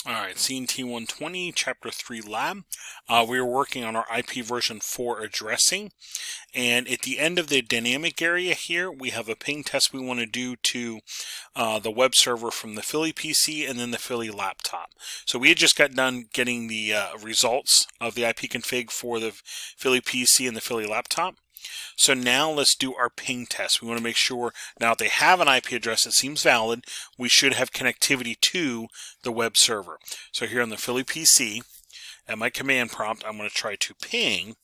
All right, CNT120, Chap3Lab. We are working on our IP version 4 addressing. And at the end of the dynamic area here, we have a ping test we want to do to the web server from the Philly PC and then the Philly laptop. So we had just got done getting the results of the IP config for the Philly PC and the Philly laptop. So now let's do our ping test. We want to make sure now if they have an IP address that seems valid, we should have connectivity to the web server. So here on the Philly PC, at my command prompt, I'm going to try to ping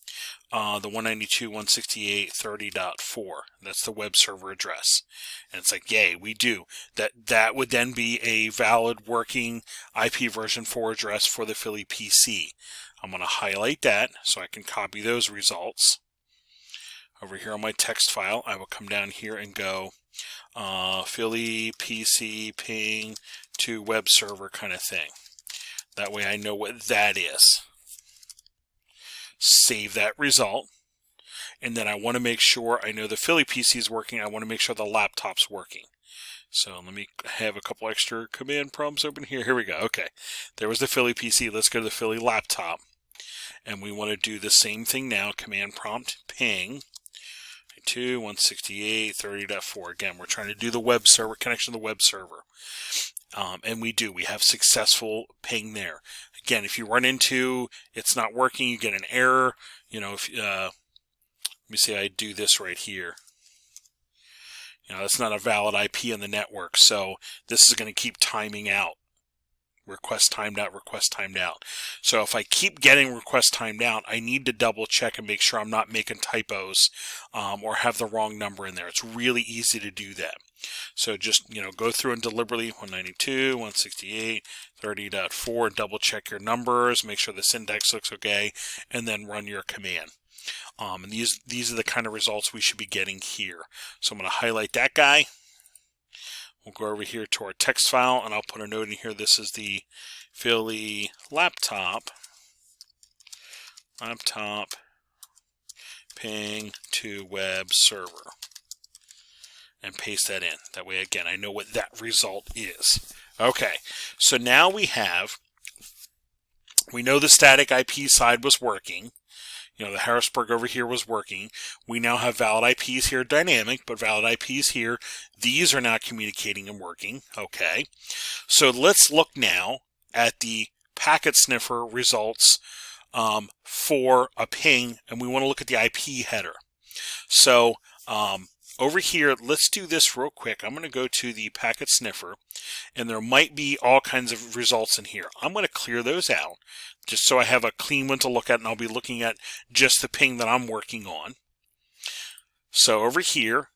the 192.168.30.4. That's the web server address. And it's like, yay, we do. That would then be a valid working IP version 4 address for the Philly PC. I'm going to highlight that so I can copy those results. Over here on my text file, I will come down here and go Philly PC ping to web server kind of thing. That way I know what that is. Save that result. And then I want to make sure I know the Philly PC is working. I want to make sure the laptop's working. So let me have a couple extra command prompts open here. Here we go. Okay. There was the Philly PC. Let's go to the Philly laptop. And we want to do the same thing now. Command prompt ping 192.168.30.4. Again, we're trying to do the web server connection to the web server. And we do. We have successful ping there. Again, if you run into it's not working, you get an error. You know, if let me say I do this right here. You know, that's not a valid IP on the network, so this is going to keep timing out. Request timed out, request timed out. So if I keep getting request timed out, I need to double check and make sure I'm not making typos or have the wrong number in there. It's really easy to do that. So just, you know, go through and deliberately 192.168.30.4, double check your numbers, make sure the syntax looks okay, and then run your command. And these are the kind of results we should be getting here. So I'm going to highlight that guy. We'll go over here to our text file, and I'll put a note in here. This is the Philly laptop ping to web server, and paste that in. That way, again, I know what that result is. Okay, so now we know the static IP side was working. You know, the Harrisburg over here was working. We now have valid IPs here, dynamic, but valid IPs here. These are now communicating and working. Okay. So let's look now at the packet sniffer results for a ping, and we want to look at the IP header. So over here, let's do this real quick. I'm going to go to the packet sniffer, and there might be all kinds of results in here. I'm going to clear those out just so I have a clean one to look at, and I'll be looking at just the ping that I'm working on. So over here,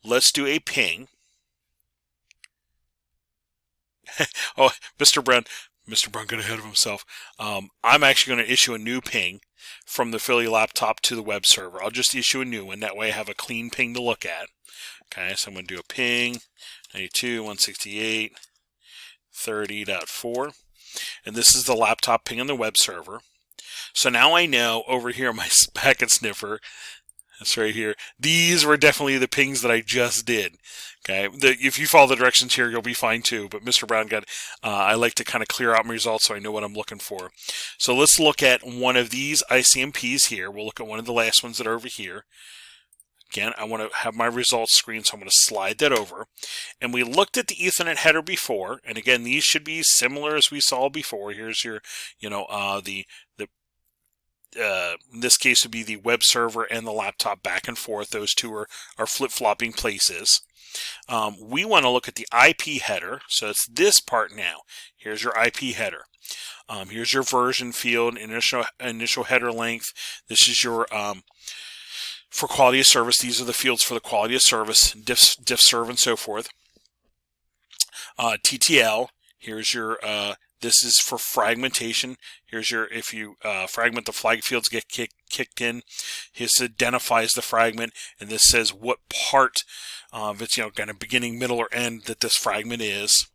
let's do a ping. Oh, Mr. Brown got ahead of himself. I'm actually going to issue a new ping from the Philly laptop to the web server. I'll just issue a new one. That way I have a clean ping to look at. Okay, so I'm going to do a ping 92.168.30.4. And this is the laptop ping on the web server. So now I know over here on my packet sniffer, that's right here, these were definitely the pings that I just did. Okay, if you follow the directions here, you'll be fine too. But Mr. Brown got, I like to kind of clear out my results so I know what I'm looking for. So let's look at one of these ICMPs here. We'll look at one of the last ones that are over here. Again, I want to have my results screen, so I'm going to slide that over. And we looked at the Ethernet header before, and again, these should be similar as we saw before. Here's your, you know, in this case would be the web server and the laptop back and forth. Those two are flip-flopping places. We want to look at the IP header, so it's this part now. Here's your IP header. Here's your version field, initial header length. This is your for quality of service. These are the fields for the quality of service, diff serve, and so forth. TTL. Here's your this is for fragmentation. Here's your, if you fragment, the flag fields get kicked in. This identifies the fragment, and this says what part of it's, you know, kind of beginning, middle, or end that this fragment is.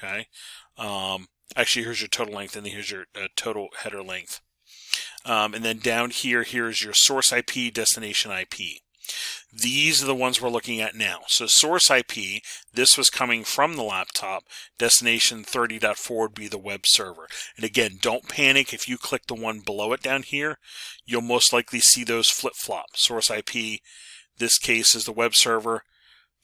Okay. Actually, here's your total length, and then here's your total header length. And then down here, here's your source IP, destination IP. These are the ones we're looking at now. So source IP, this was coming from the laptop. Destination 30.4 would be the web server. And again, don't panic if you click the one below it down here. You'll most likely see those flip-flop. Source IP, this case is the web server,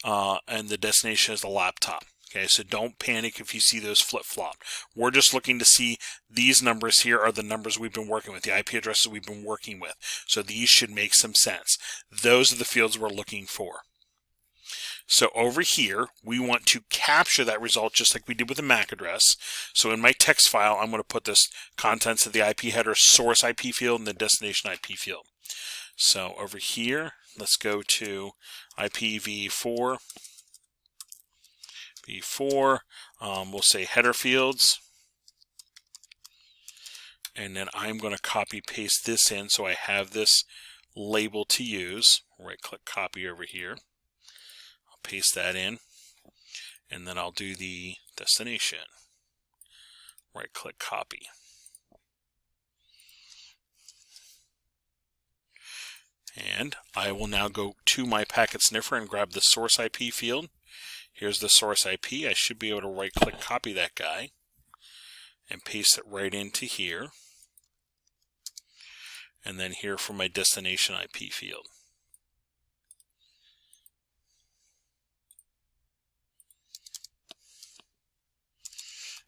and the destination is the laptop. Okay, so don't panic if you see those flip-flop. We're just looking to see these numbers here are the numbers we've been working with, the IP addresses we've been working with. So these should make some sense. Those are the fields we're looking for. So over here, we want to capture that result just like we did with the MAC address. So in my text file, I'm going to put this contents of the IP header source IP field and the destination IP field. So over here, let's go to IPv4. We'll say header fields, and then I'm going to copy paste this in so I have this label to use. Right click copy over here, I'll paste that in, and then I'll do the destination. Right click copy. And I will now go to my packet sniffer and grab the source IP field. Here's the source IP. I should be able to right click copy that guy and paste it right into here. And then here for my destination IP field.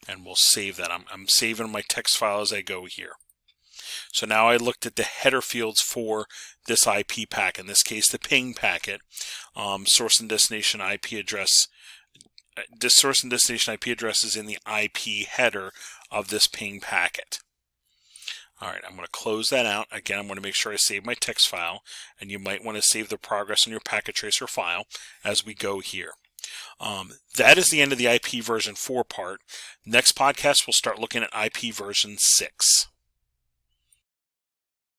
And we'll save that. I'm saving my text file as I go here. So now I looked at the header fields for this IP packet, in this case the ping packet, source and destination IP address. This source and destination IP address is in the IP header of this ping packet. Alright, I'm going to close that out. Again, I'm going to make sure I save my text file, and you might want to save the progress on your packet tracer file as we go here. That is the end of the IP version 4 part. Next podcast, we'll start looking at IP version 6.